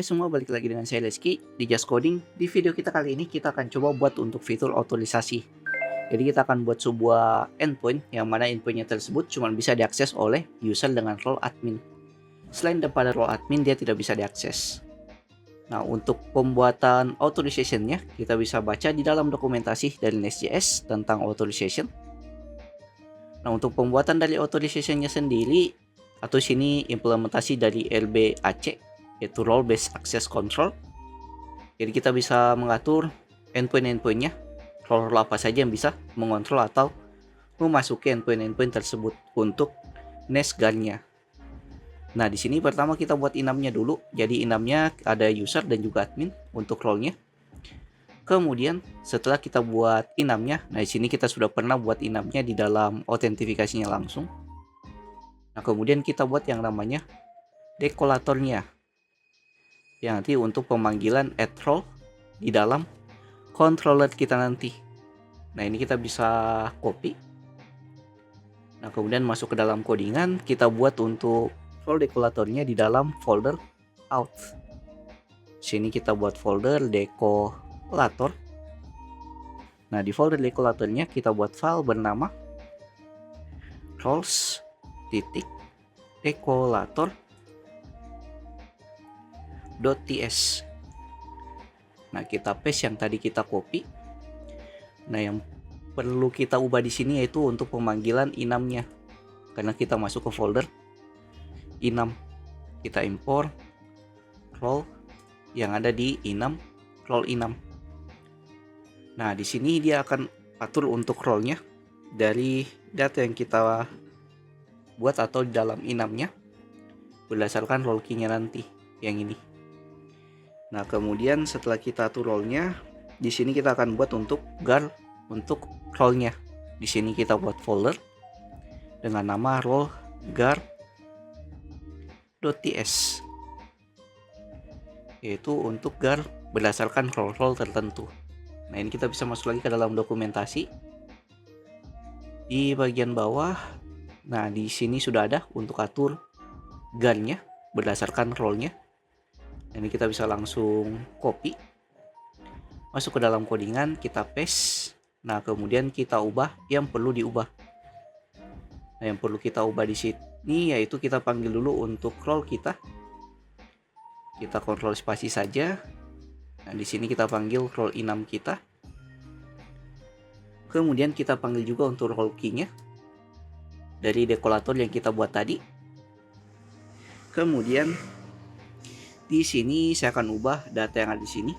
Hai semua, balik lagi dengan saya Reski di Just Coding. Di video kita kali ini kita akan coba buat untuk fitur otorisasi. Jadi kita akan buat sebuah endpoint yang mana endpointnya tersebut cuma bisa diakses oleh user dengan role admin. Selain daripada role admin, dia tidak bisa diakses. Nah, untuk pembuatan authorization-nya kita bisa baca di dalam dokumentasi dari Nest.js tentang authorization. Nah, untuk pembuatan dari authorization-nya sendiri, atau sini implementasi dari RBAC, yaitu Role Based Access Control. Jadi kita bisa mengatur endpoint-endpointnya, role apa saja yang bisa mengontrol atau memasuki endpoint-endpoint tersebut untuk Nest guard-nya. Nah, di sini pertama kita buat enumnya dulu. Jadi enumnya ada user dan juga admin untuk role-nya. Kemudian setelah kita buat enumnya, nah di sini kita sudah pernah buat enumnya di dalam autentifikasinya langsung. Nah, kemudian kita buat yang namanya decoratornya, yang nanti untuk pemanggilan add role di dalam controller kita nanti. Nah, ini kita bisa copy. Nah, kemudian masuk ke dalam codingan, kita buat untuk role decoratornya di dalam folder out. Sini kita buat folder decorator. Nah, di folder decoratornya kita buat file bernama roles.decorator.ts. Nah, kita paste yang tadi kita copy. Nah, yang perlu kita ubah di sini yaitu untuk pemanggilan enumnya. Karena kita masuk ke folder enum, kita import role yang ada di enum, role enum. Nah, di sini dia akan atur untuk role-nya dari data yang kita buat atau di dalam enumnya berdasarkan role key-nya nanti yang ini. Nah, kemudian setelah kita atur role-nya, di sini kita akan buat untuk guard untuk role-nya. Di sini kita buat folder dengan nama role guard.ts, yaitu untuk guard berdasarkan role-role tertentu. Nah, ini kita bisa masuk lagi ke dalam dokumentasi di bagian bawah. Nah, di sini sudah ada untuk atur guard-nya berdasarkan role-nya. Ini kita bisa langsung copy, masuk ke dalam codingan, kita paste. Nah, kemudian kita ubah yang perlu diubah. Nah, yang perlu kita ubah di sini yaitu kita panggil dulu untuk role kita. Kita kontrol spasi saja. Nah, di sini kita panggil role enum kita. Kemudian kita panggil juga untuk role key-nya dari decorator yang kita buat tadi. Kemudian di sini saya akan ubah data yang ada di sini.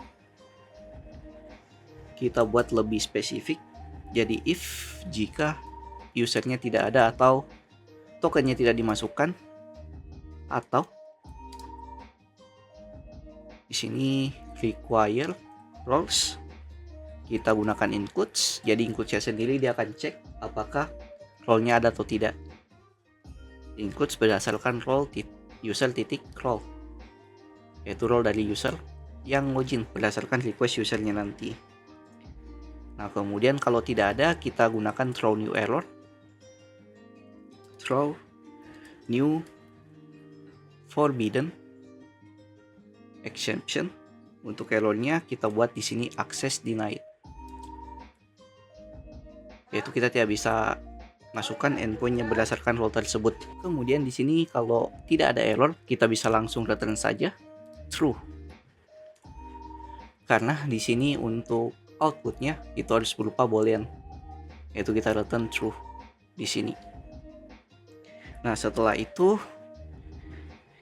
Kita buat lebih spesifik. Jadi if jika usernya tidak ada atau tokennya tidak dimasukkan, atau di sini require roles, kita gunakan includes. Jadi includes-nya sendiri dia akan cek apakah role-nya ada atau tidak. Includes berdasarkan role user titik role, yaitu role dari user yang login berdasarkan request usernya nanti. Nah, kemudian kalau tidak ada, kita gunakan throw new error, throw new forbidden exception. Untuk errornya kita buat di sini access denied, yaitu kita tidak bisa masukkan endpoint yang berdasarkan role tersebut. Kemudian di sini kalau tidak ada error, kita bisa langsung return saja true. Karena di sini untuk outputnya itu harus berupa boolean, yaitu kita return true di sini. Nah, setelah itu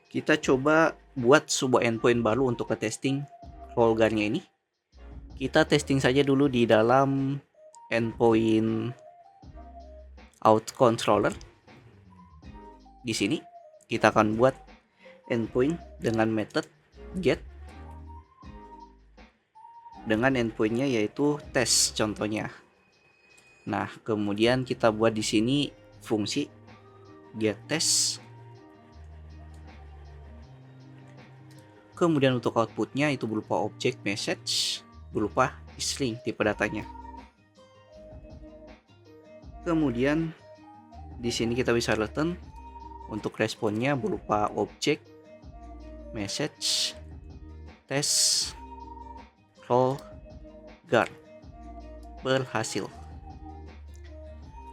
kita coba buat sebuah endpoint baru untuk ke testing role guard-nya ini. Kita testing saja dulu di dalam endpoint out controller. Di sini kita akan buat endpoint dengan method get dengan endpointnya yaitu test contohnya. Nah, kemudian kita buat di sini fungsi get test. Kemudian untuk outputnya itu berupa object message berupa string tipe datanya. Kemudian di sini kita bisa return untuk responnya berupa object message tes role guard berhasil.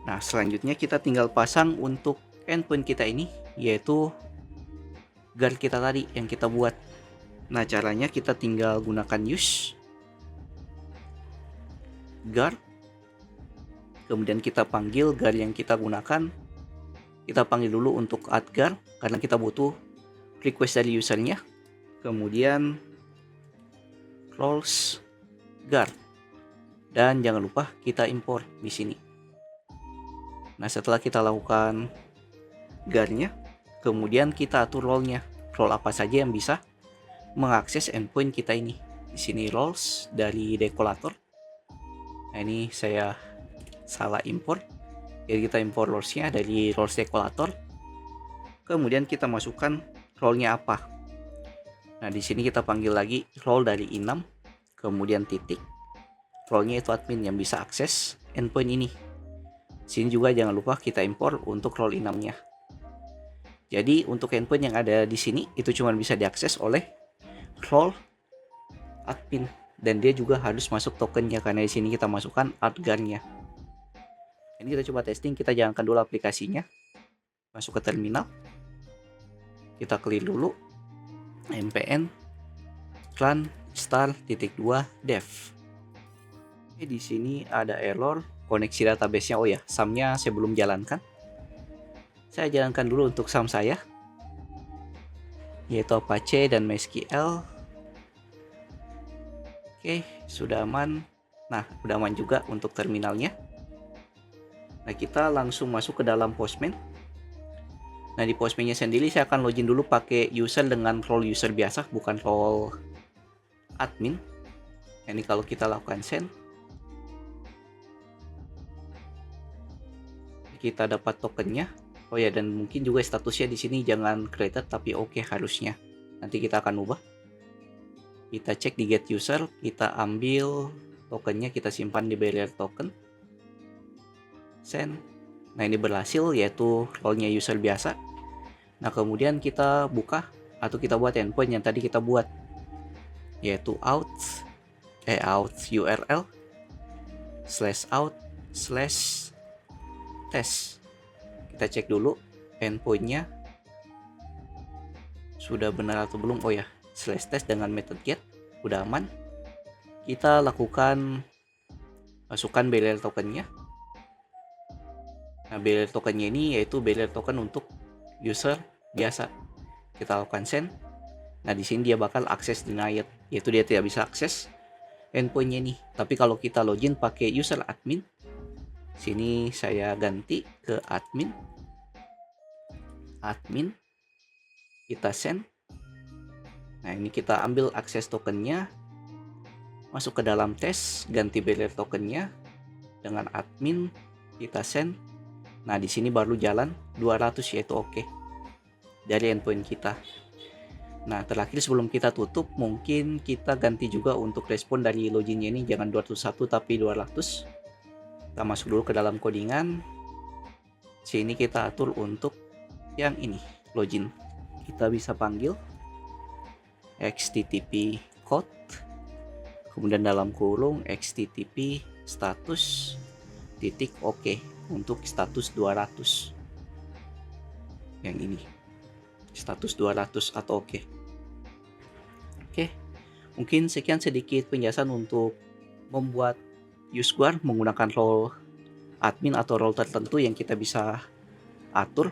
Nah, selanjutnya kita tinggal pasang untuk endpoint kita ini, yaitu guard kita tadi yang kita buat. Nah, caranya kita tinggal gunakan use guard, kemudian kita panggil guard yang kita gunakan. Kita panggil dulu untuk add guard karena kita butuh request dari usernya. Kemudian roles guard, dan jangan lupa kita import di sini. Nah, setelah kita lakukan guardnya, kemudian kita atur role-nya. Role apa saja yang bisa mengakses endpoint kita ini. Di sini roles dari decorator. Nah, ini saya salah import. Jadi kita import roles-nya dari roles decorator. Kemudian kita masukkan role-nya apa. Nah, di sini kita panggil lagi role dari enum, kemudian titik. Role-nya itu admin yang bisa akses endpoint ini. Sini juga jangan lupa kita import untuk role enum-nya. Jadi untuk endpoint yang ada di sini itu cuma bisa diakses oleh role admin, dan dia juga harus masuk tokennya karena di sini kita masukkan guard-nya. Ini kita coba testing, kita jalankan dulu aplikasinya. Masuk ke terminal. Kita clear dulu npm run start.2 dev. Di sini ada error koneksi database-nya. Oh ya, SAM-nya saya belum jalankan. Saya jalankan dulu untuk SAM saya, yaitu Apache dan MySQL. Oke, sudah aman. Nah, udah aman juga untuk terminalnya. Nah, kita langsung masuk ke dalam Postman. Nah, di Postman-nya sendiri saya akan login dulu pakai user dengan role user biasa, bukan role admin. Ini kalau kita lakukan send, kita dapat tokennya. Oh ya, dan mungkin juga statusnya di sini jangan created tapi oke harusnya. Nanti kita akan ubah. Kita cek di get user, kita ambil tokennya, kita simpan di barrier token. Send. Nah, ini berhasil, yaitu role-nya user biasa. Nah, kemudian kita buka atau kita buat endpoint yang tadi kita buat, yaitu out URL /out/test. Kita cek dulu endpointnya sudah benar atau belum. Oh ya, /test dengan method get udah aman. Kita lakukan masukkan barrier tokennya. Nah, barrier tokennya ini yaitu barrier token untuk user biasa. Kita lakukan send. Nah, di sini dia bakal akses denied, yaitu dia tidak bisa akses endpointnya nih. Tapi kalau kita login pakai user admin, sini saya ganti ke admin, kita send. Nah, ini kita ambil akses tokennya, masuk ke dalam tes, ganti barrier tokennya dengan admin, kita send. Nah, di sini baru jalan 200, yaitu oke dari endpoint kita. Nah, terakhir sebelum kita tutup, mungkin kita ganti juga untuk respon dari loginnya ini, jangan 201 tapi 200. Kita masuk dulu ke dalam codingan. Sini kita atur untuk yang ini, login. Kita bisa panggil http code, kemudian dalam kurung http status titik oke untuk status 200. Yang ini status 200 atau oke. Oke, mungkin sekian sedikit penjelasan untuk membuat use guard menggunakan role admin atau role tertentu yang kita bisa atur.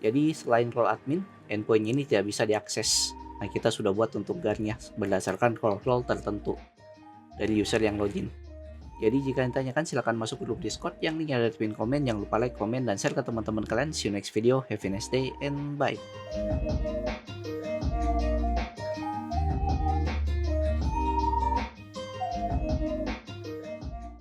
Jadi selain role admin, endpoint ini tidak bisa diakses. Nah, kita sudah buat untuk guardnya berdasarkan role tertentu dari user yang login. Jadi jika ditanyakan silahkan masuk grup Discord yang linknya ada di pin komen. Jangan lupa like, komen, dan share ke teman-teman kalian. See you next video. Have a nice day and bye.